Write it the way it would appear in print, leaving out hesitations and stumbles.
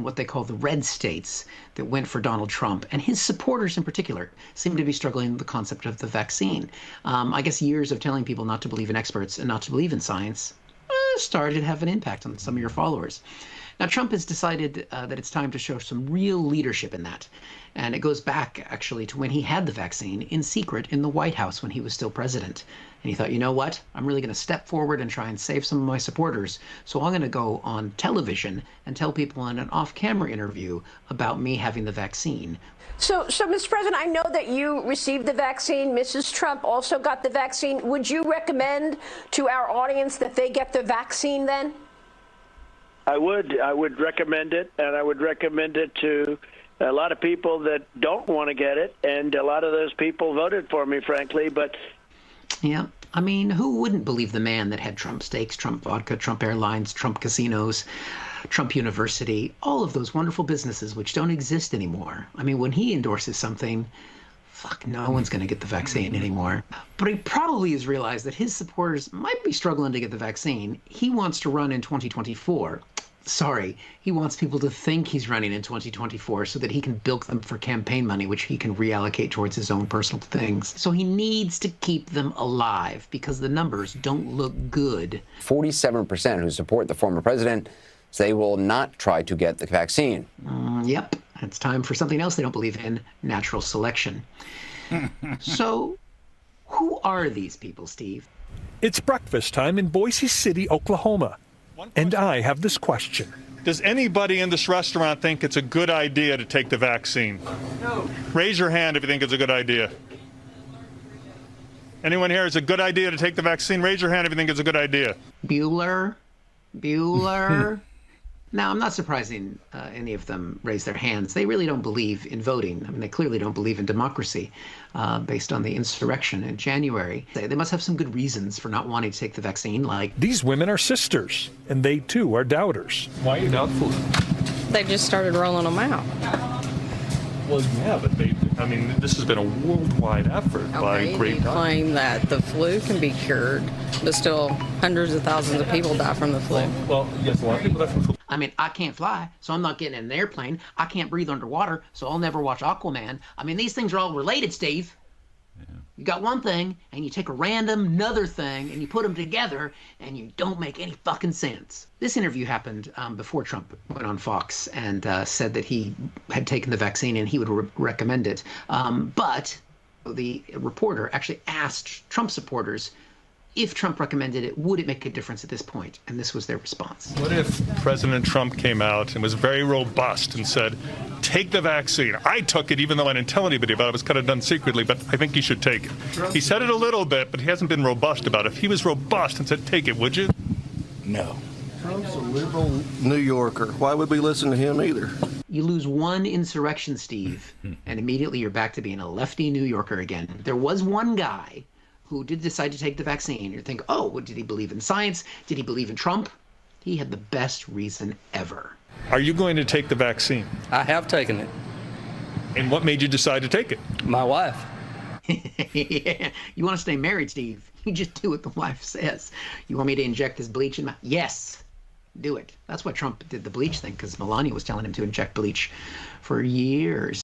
in what they call the red states that went for Donald Trump, and his supporters in particular seem to be struggling with the concept of the vaccine. I guess years of telling people not to believe in experts and not to believe in science started to have an impact on some of your followers. Now, Trump has decided that it's time to show some real leadership in that. And it goes back, actually, to when he had the vaccine in secret in the White House when he was still president. And he thought, you know what? I'm really going to step forward and try and save some of my supporters. So I'm going to go on television and tell people in an off-camera interview about me having the vaccine. So, Mr. President, I know that you received the vaccine. Mrs. Trump also got the vaccine. Would you recommend to our audience that they get the vaccine then? I would recommend it, and I would recommend it to a lot of people that don't want to get it, and a lot of those people voted for me, frankly, but... Yeah, I mean, who wouldn't believe the man that had Trump steaks, Trump vodka, Trump airlines, Trump casinos, Trump University, all of those wonderful businesses which don't exist anymore? I mean, when he endorses something, fuck, no one's going to get the vaccine anymore. But he probably has realized that his supporters might be struggling to get the vaccine. He wants to run in 2024. Sorry, he wants people to think he's running in 2024 so that he can bilk them for campaign money, which he can reallocate towards his own personal things. So he needs to keep them alive because the numbers don't look good. 47% who support the former president say they will not try to get the vaccine. Yep, it's time for something else they don't believe in, natural selection. So who are these people, Steve? It's breakfast time in Boise City, Oklahoma. And I have this question. Does anybody in this restaurant think it's a good idea to take the vaccine? No. Raise your hand if you think it's a good idea. Anyone here, is it a good idea to take the vaccine? Raise your hand if you think it's a good idea. Bueller? Now, I'm not surprising any of them raise their hands. They really don't believe in voting. I mean, they clearly don't believe in democracy based on the insurrection in January. They must have some good reasons for not wanting to take the vaccine, like... These women are sisters, and they, too, are doubters. Why are you doubtful? They just started rolling them out. Well, yeah, but this has been a worldwide effort by great doctors. They claim that the flu can be cured, but still hundreds of thousands of people die from the flu. Well, yes, a lot of people die from the flu. I mean, I can't fly, so I'm not getting in an airplane. I can't breathe underwater, so I'll never watch Aquaman. I mean, these things are all related, Steve. Yeah. You got one thing, and you take a random another thing, and you put them together, and you don't make any fucking sense. This interview happened before Trump went on Fox and said that he had taken the vaccine and he would recommend it. But the reporter actually asked Trump supporters if Trump recommended it, would it make a difference at this point? And this was their response. What if President Trump came out and was very robust and said, take the vaccine? I took it even though I didn't tell anybody about it. It was kind of done secretly, but I think you should take it. He said it a little bit, but he hasn't been robust about it. If he was robust and said, take it, would you? No. Trump's a liberal New Yorker. Why would we listen to him either? You lose one insurrection, Steve, and immediately you're back to being a lefty New Yorker again. There was one guy who did decide to take the vaccine. You think, oh, did he believe in science? Did he believe in Trump? He had the best reason ever. Are you going to take the vaccine? I have taken it. And what made you decide to take it? My wife. Yeah. You want to stay married, Steve? You just do what the wife says. You want me to inject this bleach in my... Yes, do it. That's why Trump did the bleach thing, because Melania was telling him to inject bleach for years.